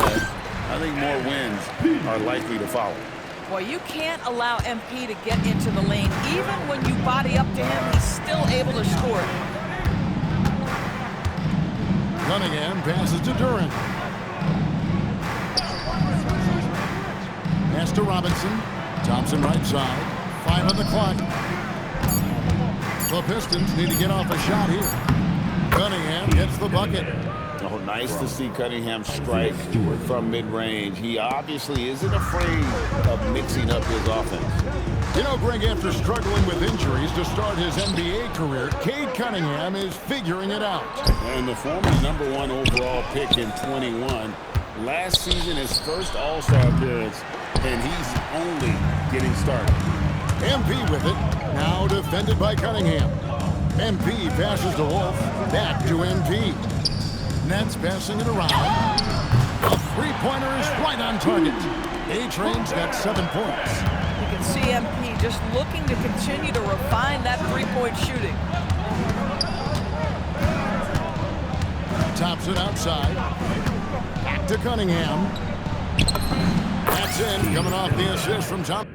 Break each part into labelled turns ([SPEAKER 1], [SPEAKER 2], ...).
[SPEAKER 1] I think more wins are likely to follow.
[SPEAKER 2] Well, you can't allow MP to get into the lane. Even when you body up to him, he's still able to score.
[SPEAKER 3] Cunningham passes to Durant. Pass to Robinson. Thompson right side. 5 on the clock. The Pistons need to get off a shot here. Cunningham gets the bucket.
[SPEAKER 1] Oh, nice to see Cunningham strike from mid-range. He obviously isn't afraid of mixing up his offense.
[SPEAKER 3] You know, Greg, after struggling with injuries to start his NBA career, Cade Cunningham is figuring it out.
[SPEAKER 1] And the former #1 overall pick in 21. Last season, his first All-Star appearance, and he's only getting started.
[SPEAKER 3] MP with it. Now defended by Cunningham. MP passes to Wolf. Back to MP. Nets passing it around. A three-pointer is right on target. A-Train's got 7 points.
[SPEAKER 2] You can see MP just looking to continue to refine that three-point shooting.
[SPEAKER 3] Thompson outside. Back to Cunningham. That's in. Coming off the assist from Thompson.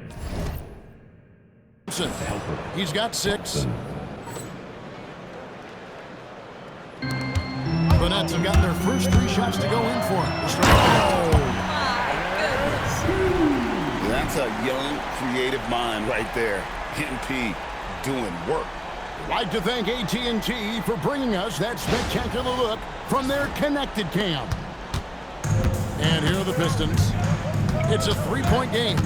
[SPEAKER 3] He's got 6. The Nets have gotten their first 3 shots to go in for him. Oh!
[SPEAKER 2] My goodness.
[SPEAKER 1] That's a young, creative mind right there. MP doing work.
[SPEAKER 3] Like to thank AT&T for bringing us that spectacular look from their connected cam. And here are the Pistons. It's a 3-point game.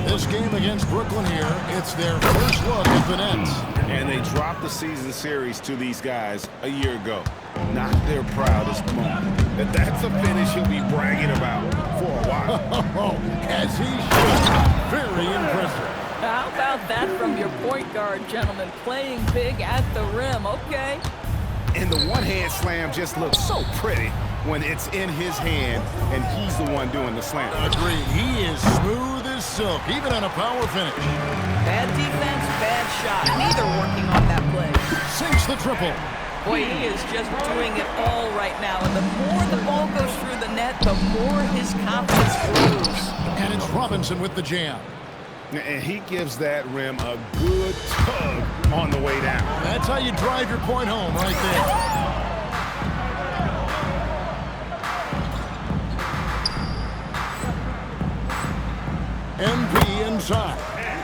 [SPEAKER 3] This game against Brooklyn here, it's their first look at the Nets.
[SPEAKER 1] And they dropped the season series to these guys a year ago. Not their proudest moment. But that's a finish he'll be bragging about for a while.
[SPEAKER 3] As he should. Very impressive.
[SPEAKER 2] How about that from your point guard, gentlemen? Playing big at the rim, okay?
[SPEAKER 1] And the one-hand slam just looks so pretty when it's in his hand and he's the one doing the slam.
[SPEAKER 3] Agreed. He is smooth as silk, even on a power finish.
[SPEAKER 2] Bad defense, bad shot. Neither working on that play.
[SPEAKER 3] Sinks the triple.
[SPEAKER 2] Boy, he is just doing it all right now. And the more the ball goes through the net, the more his confidence grows.
[SPEAKER 3] And it's Robinson with the jam.
[SPEAKER 1] And he gives that rim a good tug on the way down.
[SPEAKER 3] That's how you drive your point home right there. MP inside.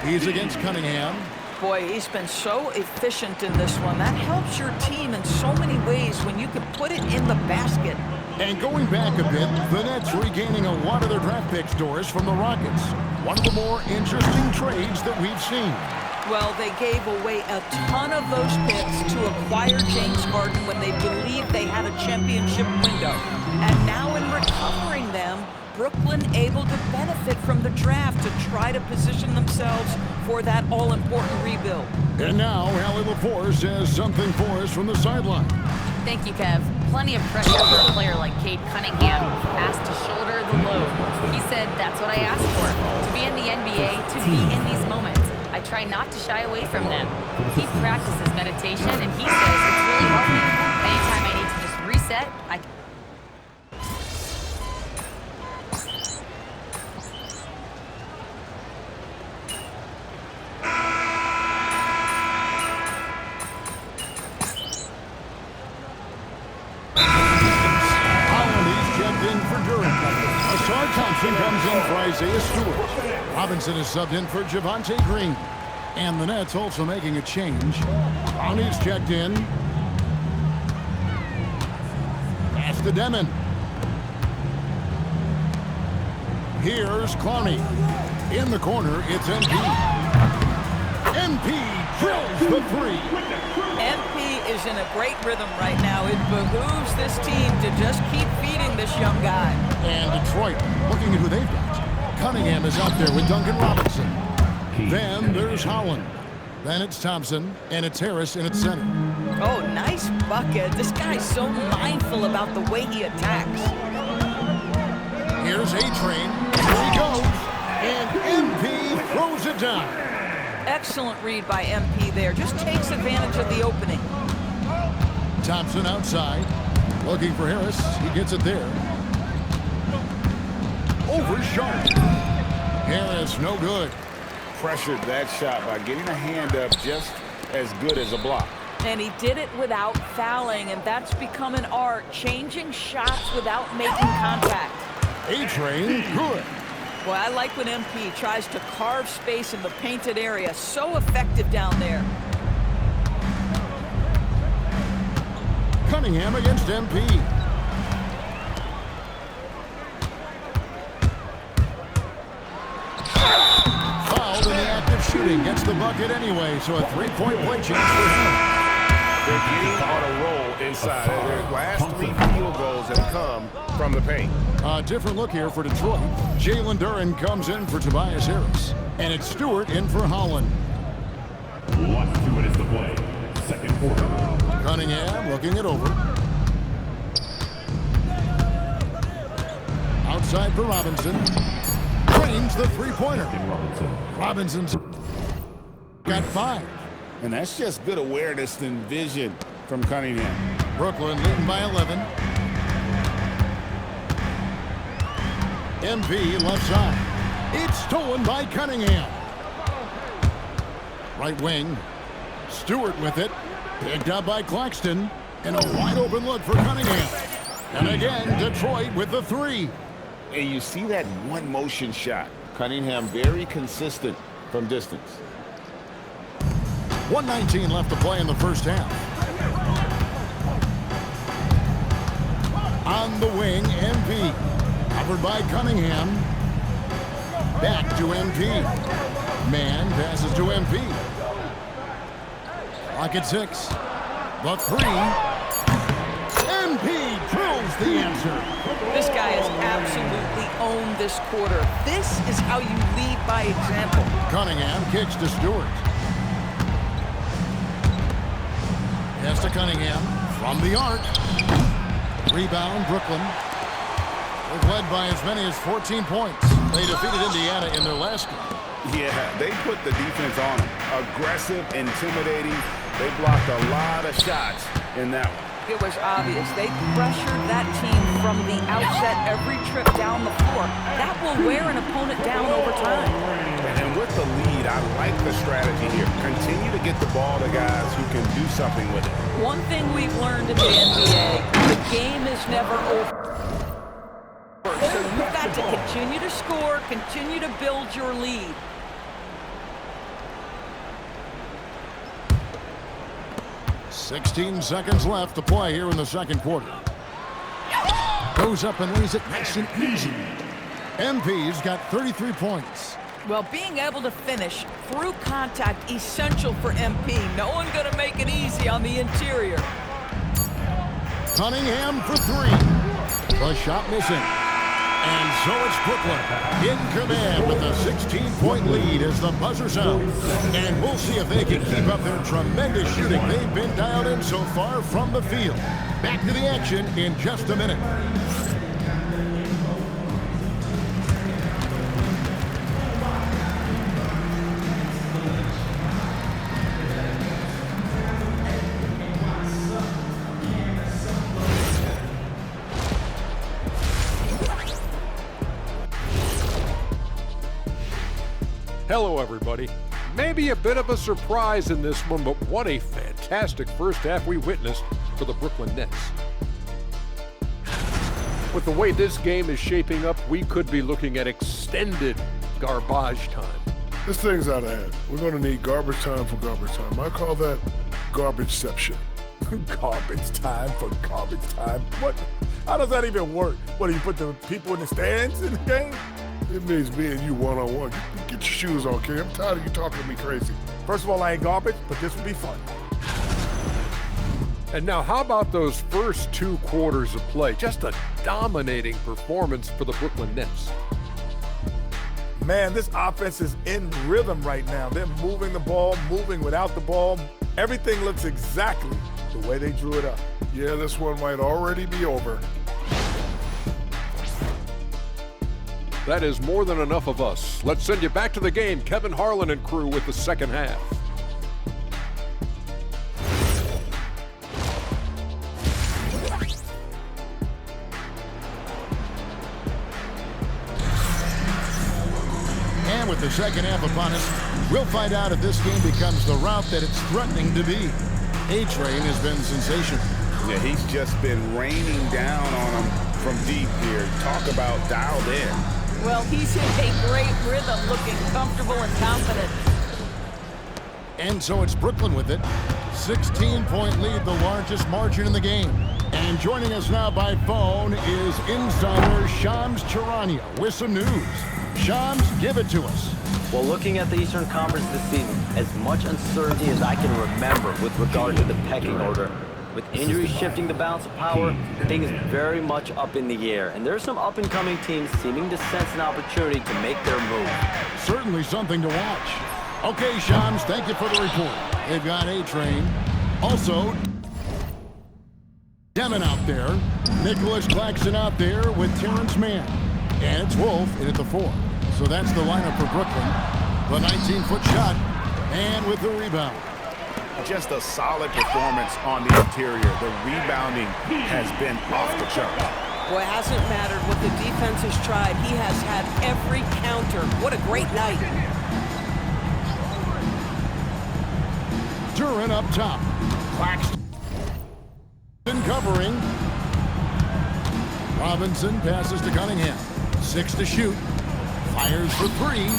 [SPEAKER 3] He's against Cunningham.
[SPEAKER 2] Boy, he's been so efficient in this one. That helps your team in so many ways when you can put it in the basket.
[SPEAKER 3] And going back a bit, the Nets regaining a lot of their draft pick stores from the Rockets. One of the more interesting trades that we've seen.
[SPEAKER 2] Well, they gave away a ton of those picks to acquire James Harden when they believed they had a championship window. And now in recovering them, Brooklyn able to benefit from the draft to try to position themselves for that all-important rebuild.
[SPEAKER 3] And now, Allie LaForce has something for us from the sideline.
[SPEAKER 4] Thank you, Kev. Plenty of pressure for a player like Cade Cunningham, asked to shoulder the load. He said, that's what I asked for, to be in the NBA, to be in these moments. I try not to shy away from them. He practices meditation, and he says it's really helped me. Anytime I need to just reset, I can.
[SPEAKER 3] Thompson comes in for Isaiah Stewart. Robinson is subbed in for Javonte Green. And the Nets also making a change. Brownie's checked in. Pass to Demon. Here's Clowney. In the corner, it's MP. MP drills the 3.
[SPEAKER 2] MP is in a great rhythm right now. It behooves this team to just keep feeding this young guy.
[SPEAKER 3] And Detroit, looking at who they've got. Cunningham is out there with Duncan Robinson. Then there's Holland. Then it's Thompson, and it's Harris in its center.
[SPEAKER 2] Oh, nice bucket. This guy's so mindful about the way he attacks.
[SPEAKER 3] Here's A-Train. Here he goes. And MP throws it down.
[SPEAKER 2] Excellent read by MP there. Just takes advantage of the opening.
[SPEAKER 3] Thompson outside. Looking for Harris. He gets it there. over Sharp. Harris, no good.
[SPEAKER 1] Pressured that shot by getting a hand up just as good as a block.
[SPEAKER 2] And he did it without fouling, and that's become an art, changing shots without making contact.
[SPEAKER 3] A-Train, good.
[SPEAKER 2] Well, I like when MP tries to carve space in the painted area. So effective down there.
[SPEAKER 3] Cunningham against MP. Fouled in the act of shooting. Gets the bucket anyway, so a three-point play chance for him.
[SPEAKER 1] They're getting on a roll inside. Their last 3 field goals have come from the paint.
[SPEAKER 3] A different look here for Detroit. Jalen Duren comes in for Tobias Harris. And it's Stewart in for Holland.
[SPEAKER 5] Watch 2 minutes to play. Second quarter.
[SPEAKER 3] Cunningham looking it over. Outside for Robinson. Drains the three-pointer. Robinson's got 5.
[SPEAKER 1] And that's just good awareness and vision from Cunningham.
[SPEAKER 3] Brooklyn leading by 11. MP left side. It's stolen by Cunningham. Right wing. Stewart with it. Picked up by Claxton. And a wide open look for Cunningham. And again, Detroit with the 3.
[SPEAKER 1] And you see that one motion shot. Cunningham very consistent from distance.
[SPEAKER 3] 1:19 left to play in the first half. On the wing, MP. Covered by Cunningham. Back to MP. Man passes to MP. Clock at 6. The 3. MP drills the answer.
[SPEAKER 2] This guy has absolutely owned this quarter. This is how you lead by example.
[SPEAKER 3] Cunningham kicks to Stewart. Pass to Cunningham from the arc. Rebound, Brooklyn. They've led by as many as 14 points. They defeated Indiana in their last game.
[SPEAKER 1] Yeah, they put the defense on them. Aggressive, intimidating. They blocked a lot of shots in that one.
[SPEAKER 2] It was obvious. They pressured that team from the outset every trip down the floor. That will wear an opponent down over time.
[SPEAKER 1] And with the lead, I like the strategy here. Continue to get the ball to guys who can do something with it.
[SPEAKER 2] One thing we've learned in the NBA, the game is never over. So you've got to continue to score, continue to build your lead.
[SPEAKER 3] $16 seconds left to play here in the second quarter. Goes up and lays it nice and easy. MP's got 33 points.
[SPEAKER 2] Well, being able to finish through contact, essential for MP. No one going to make it easy on the interior.
[SPEAKER 3] Cunningham for 3. The shot missing. And so it's Brooklyn in command with a 16-point lead as the buzzer sounds. And we'll see if they can keep up their tremendous shooting they've been dialed in so far from the field. Back to the action in just a minute.
[SPEAKER 6] Hello, everybody. Maybe a bit of a surprise in this one, but what a fantastic first half we witnessed for the Brooklyn Nets. With the way this game is shaping up, we could be looking at extended garbage time.
[SPEAKER 7] This thing's out of hand. We're going to need garbage time for garbage time. I call that garbageception.
[SPEAKER 8] Garbage time for garbage time? What? How does that even work? What, do you put the people in the stands in the game?
[SPEAKER 7] It means me and you one-on-one. Get your shoes on, kid. I'm tired of you talking to me crazy.
[SPEAKER 8] First of all, I ain't garbage, but this would be fun.
[SPEAKER 6] And now, how about those first 2 quarters of play? Just a dominating performance for the Brooklyn Nets.
[SPEAKER 8] Man, this offense is in rhythm right now. They're moving the ball, moving without the ball. Everything looks exactly the way they drew it up.
[SPEAKER 7] Yeah, this one might already be over.
[SPEAKER 6] That is more than enough of us. Let's send you back to the game. Kevin Harlan and crew with the second half.
[SPEAKER 3] Cunningham with the second half upon us. We'll find out if this game becomes the route that it's threatening to be. A-Train has been sensational.
[SPEAKER 1] Yeah, he's just been raining down on them from deep here. Talk about dialed in.
[SPEAKER 2] Well, he's in a great rhythm, looking comfortable and confident.
[SPEAKER 3] And so it's Brooklyn with it. 16-point lead, the largest margin in the game. And joining us now by phone is insider Shams Charania with some news. Shams, give it to us.
[SPEAKER 9] Well, looking at the Eastern Conference this season, as much uncertainty as I can remember with regard to the pecking order. With injuries shifting the balance of power, things very much up in the air. And there's some up-and-coming teams seeming to sense an opportunity to make their move.
[SPEAKER 3] Certainly something to watch. Okay, Shams, thank you for the report. They've got A-Train. Also, Devin out there. Nicholas Claxton out there with Terrence Mann. And it's Wolf in at the 4. So that's the lineup for Brooklyn. The 19-foot shot. And with the rebound.
[SPEAKER 1] Just a solid performance on the interior. The rebounding has been off the chart.
[SPEAKER 2] Boy, it hasn't mattered what the defense has tried. He has had every counter. What a great night.
[SPEAKER 3] Duran up top. Claxton covering. Robinson passes to Cunningham. 6 to shoot. Fires for 3.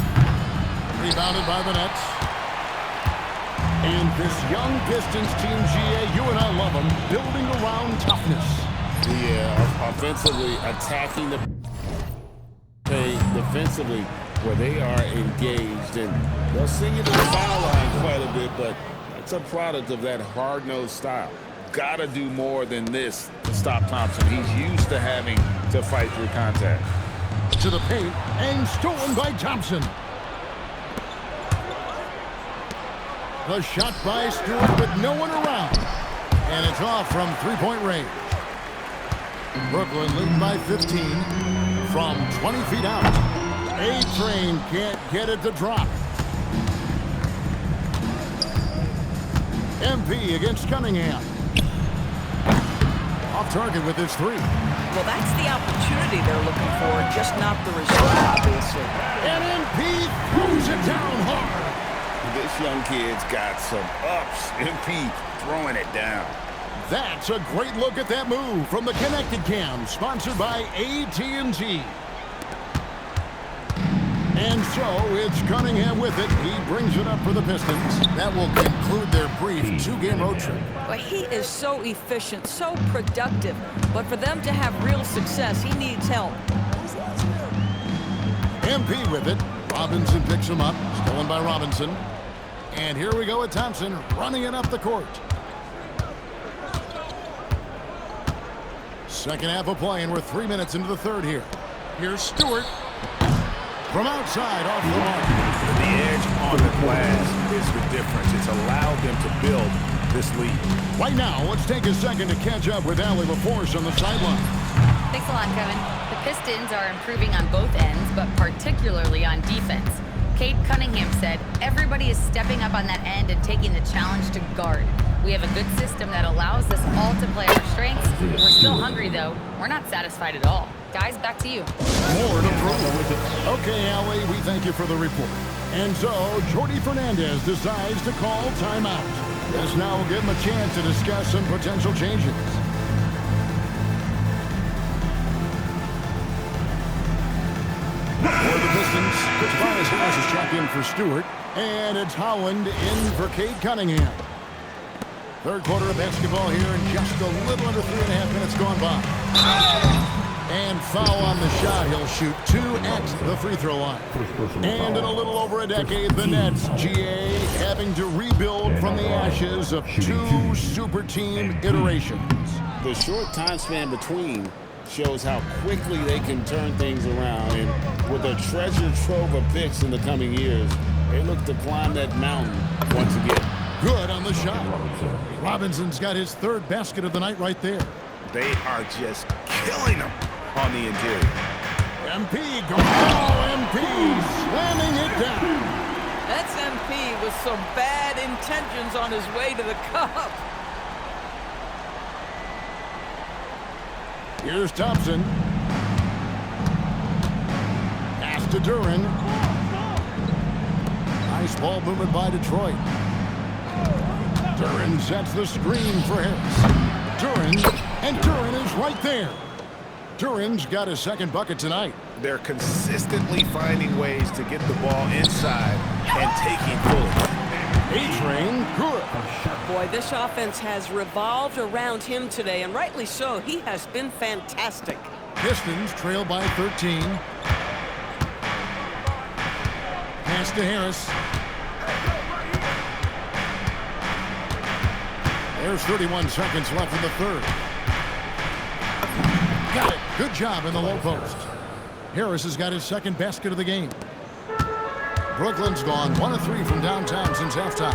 [SPEAKER 3] Rebounded by the Nets. And this young Pistons team, GA, you and I love them, building around toughness.
[SPEAKER 1] Yeah, offensively attacking the paint, defensively where they are engaged. And they'll send you to the foul line quite a bit, but it's a product of that hard-nosed style. Got to do more than this to stop Thompson. He's used to having to fight through contact.
[SPEAKER 3] To the paint, and stolen by Thompson. The shot by Stewart with no one around. And it's off from three-point range. Brooklyn leading by 15 from 20 feet out. A-Train can't get it to drop. MP against Cunningham. Off target with his 3.
[SPEAKER 2] Well, that's the opportunity they're looking for, just not the result, obviously.
[SPEAKER 3] And MP throws it down hard.
[SPEAKER 1] This young kid's got some ups. MP throwing it down.
[SPEAKER 3] That's a great look at that move from the Connected Cam, sponsored by AT&T. And so it's Cunningham with it. He brings it up for the Pistons. That will conclude their brief 2-game road trip.
[SPEAKER 2] But he is so efficient, so productive. But for them to have real success, he needs help.
[SPEAKER 3] MP with it. Robinson picks him up. Stolen by Robinson. And here we go with Thompson running it up the court. Second half of play, and we're 3 minutes into the third here. Here's Stewart. From outside, off the mark.
[SPEAKER 1] The edge on the glass is the difference. It's allowed them to build this lead.
[SPEAKER 3] Right now, let's take a second to catch up with Allie LaForce on the sideline.
[SPEAKER 4] Thanks a lot, Kevin. The Pistons are improving on both ends, but particularly on defense. Cade Cunningham said, everybody is stepping up on that end and taking the challenge to guard. We have a good system that allows us all to play our strengths. We're still hungry, though. We're not satisfied at all. Guys, back to you.
[SPEAKER 3] More to prove. Okay, Allie, we thank you for the report. And so, Jordi Fernandez decides to call timeout. This now will give him a chance to discuss some potential changes. For the Pistons, Tobias Harris is checked in for Stewart. And it's Howland in for Cade Cunningham. Third quarter of basketball here, and just a little under 3.5 minutes gone by. And foul on the shot. He'll shoot 2 at the free throw line. And in a little over a decade, the Nets, GA, having to rebuild from the ashes of 2 super team iterations.
[SPEAKER 1] The short time span between shows how quickly they can turn things around. And with a treasure trove of picks in the coming years, they look to climb that mountain once again.
[SPEAKER 3] Good on the shot. Robinson's got his 3rd basket of the night right there.
[SPEAKER 1] They are just killing them on the interior.
[SPEAKER 3] MP going. Oh, MP slamming it down.
[SPEAKER 2] That's MP with some bad intentions on his way to the cup.
[SPEAKER 3] Here's Thompson. Pass to Duran. Nice ball movement by Detroit. Duran sets the screen for Harris. Duran is right there. Duran's got his second bucket tonight.
[SPEAKER 10] They're consistently finding ways to get the ball inside and taking bullets.
[SPEAKER 3] A-Train, good.
[SPEAKER 11] Boy, this offense has revolved around him today, and rightly so. He has been fantastic.
[SPEAKER 3] Pistons trail by 13. Pass to Harris. There's 31 seconds left in the third. Got it. Good job in the low post. Harris has got his second basket of the game. Brooklyn's gone 1 of 3 from downtown since halftime.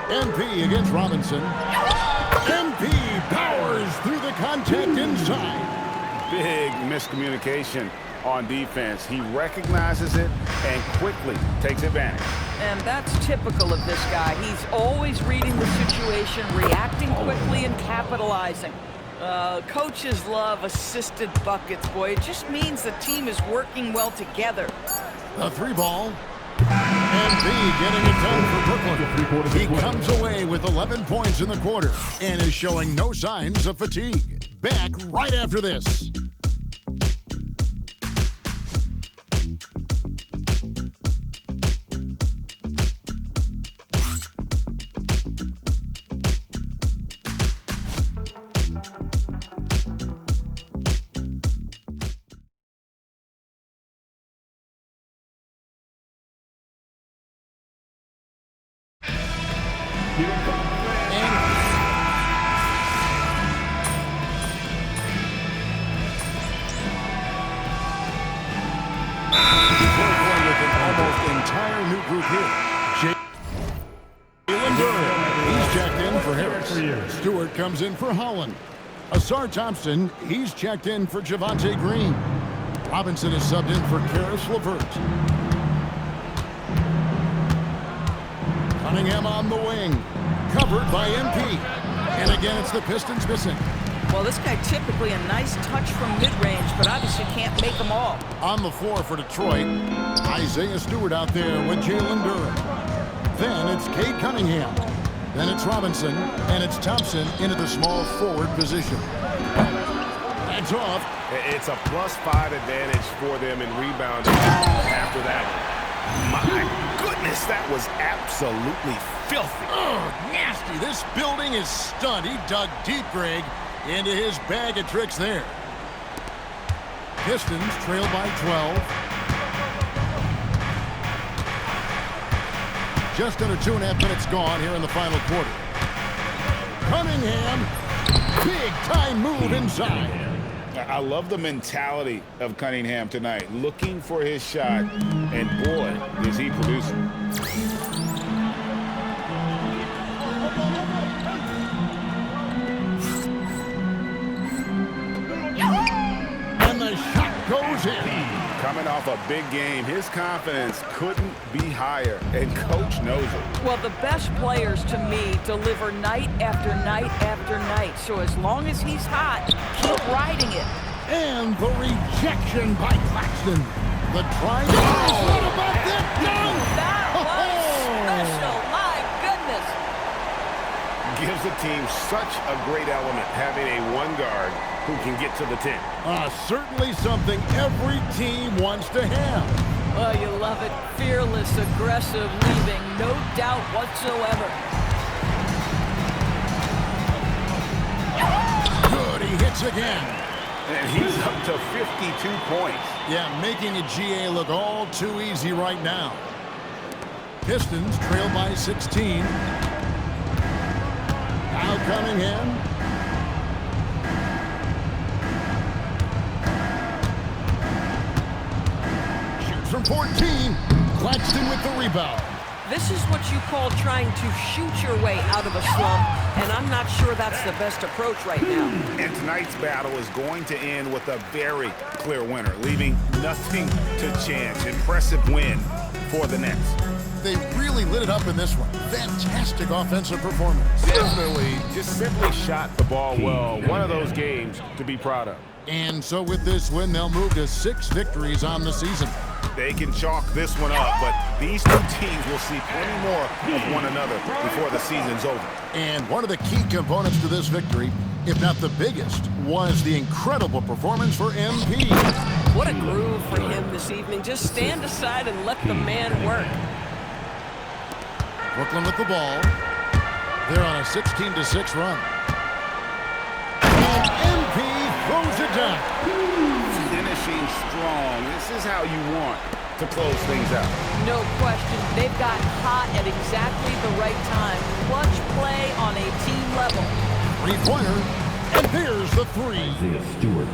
[SPEAKER 3] MP against Robinson. MP powers through the contact inside.
[SPEAKER 10] Big miscommunication on defense. He recognizes it and quickly takes advantage.
[SPEAKER 2] And that's typical of this guy. He's always reading the situation, reacting quickly, and capitalizing. Coaches love assisted buckets, boy. It just means the team is working well together.
[SPEAKER 3] A 3-ball. MP getting it done for Brooklyn. He comes away with 11 points in the quarter and is showing no signs of fatigue. Back right after this. Entire new group here. Jalen Duran, he's checked in for Harris. Stewart comes in for Holland. Asar Thompson, he's checked in for Javonte Green. Robinson is subbed in for Karis LeVert. Cunningham on the wing, covered by MP. And again, it's the Pistons missing.
[SPEAKER 2] Well, this guy typically a nice touch from mid-range, but obviously can't make them all.
[SPEAKER 3] On the floor for Detroit, Isaiah Stewart out there with Jalen Duran. Then it's Cade Cunningham. Then it's Robinson, and it's Thompson into the small forward position. That's off.
[SPEAKER 10] It's a +5 advantage for them in rebounding after that. My goodness, that was absolutely filthy.
[SPEAKER 3] Oh, nasty. This building is stunned. He dug deep, Greg, into his bag of tricks there. Pistons trail by 12. Just under 2.5 minutes gone here in the final quarter. Cunningham, big-time move inside.
[SPEAKER 10] I love the mentality of Cunningham tonight, looking for his shot, and boy, is he producing.
[SPEAKER 3] And the shot goes in.
[SPEAKER 10] Coming off a big game, his confidence couldn't be higher, and Coach knows it.
[SPEAKER 2] Well, the best players, to me, deliver night after night after night. So as long as he's hot, keep riding it.
[SPEAKER 3] And the rejection by Claxton. The try. Oh, what about that dunk?
[SPEAKER 2] That was special. My goodness.
[SPEAKER 10] Gives the team such a great element having a one guard who can get to the 10.
[SPEAKER 3] Certainly something every team wants to have.
[SPEAKER 2] Oh, you love it. Fearless, aggressive, leaving no doubt whatsoever.
[SPEAKER 3] Good, he hits again.
[SPEAKER 10] And he's up to 52 points.
[SPEAKER 3] Yeah, making a GA look all too easy right now. Pistons trail by 16. Now Cunningham. Shoots from 14. Claxton with the rebound.
[SPEAKER 11] This is what you call trying to shoot your way out of a slump, and I'm not sure that's the best approach right now.
[SPEAKER 10] And tonight's battle is going to end with a very clear winner, leaving nothing to chance. Impressive win for the Nets.
[SPEAKER 3] They really lit it up in this one. Fantastic offensive performance.
[SPEAKER 10] Definitely just simply shot the ball well. One of those games to be proud of.
[SPEAKER 3] And so with this win, they'll move to 6 victories on the season.
[SPEAKER 10] they can chalk this one up, but these two teams will see plenty more of one another before the season's over.
[SPEAKER 3] And one of the key components to this victory, if not the biggest, was the incredible performance for MP.
[SPEAKER 11] What a groove for him this evening. Just stand aside and let the man work.
[SPEAKER 3] Brooklyn with the ball. They're on a 16-6 run. And MP throws it down.
[SPEAKER 10] Finishing strong. This is how you want to close things out.
[SPEAKER 11] No question. They've got hot at exactly the right time. Clutch play on a team level.
[SPEAKER 3] Three-pointer. And here's the three.
[SPEAKER 5] Isaiah Stewart.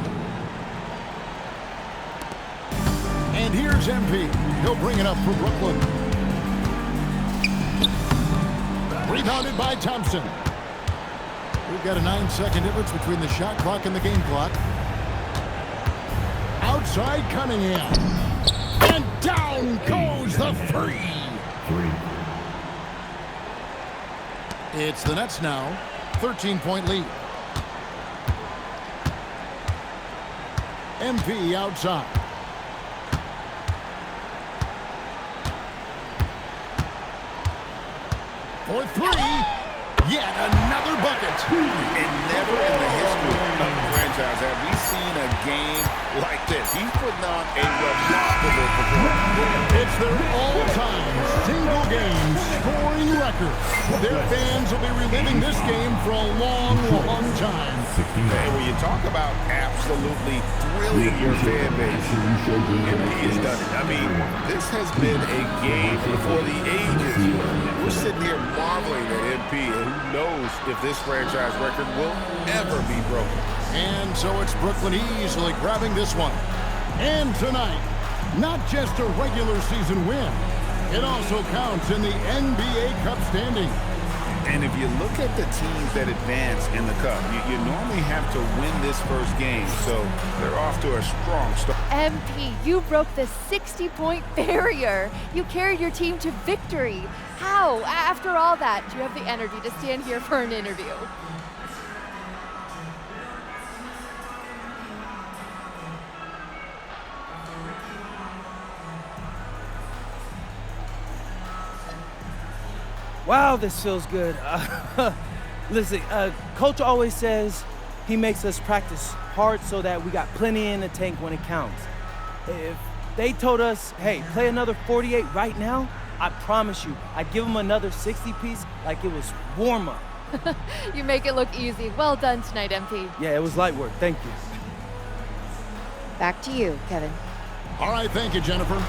[SPEAKER 3] And here's MP. He'll bring it up for Brooklyn. Rebounded by Thompson. We've got a 9-second difference between the shot clock and the game clock. Outside Cunningham. And down goes the three. It's the Nets now. 13-point lead. MP outside. For three, yet another bucket.
[SPEAKER 10] And never in the history of the franchise have we seen a game like this. He's putting on a remarkable performance.
[SPEAKER 3] It's their all-time single-game scoring record. Their fans will be reliving this game for a long, long time.
[SPEAKER 10] Hey, when you talk about absolutely thrilling your fan base, MP has done it. I mean, this has been a game for the ages. We're sitting here marveling at MP, and who knows if this franchise record will ever be broken.
[SPEAKER 3] And so it's Brooklyn easily grabbing this one. And tonight, not just a regular season win, it also counts in the NBA Cup standing.
[SPEAKER 10] And if you look at the teams that advance in the Cup, you normally have to win this first game, so they're off to a strong start.
[SPEAKER 12] MP, you broke the 60-point barrier. You carried your team to victory. How? After all that, do you have the energy to stand here for an interview?
[SPEAKER 13] Wow, this feels good. Listen, Coach always says he makes us practice hard so that we got plenty in the tank when it counts. If they told us, hey, play another 48 right now, I promise you, I'd give them another 60-piece like it was warm-up.
[SPEAKER 12] You make it look easy. Well done tonight, MP.
[SPEAKER 13] Yeah, it was light work. Thank you.
[SPEAKER 12] Back to you, Kevin.
[SPEAKER 3] All right, thank you, Jennifer.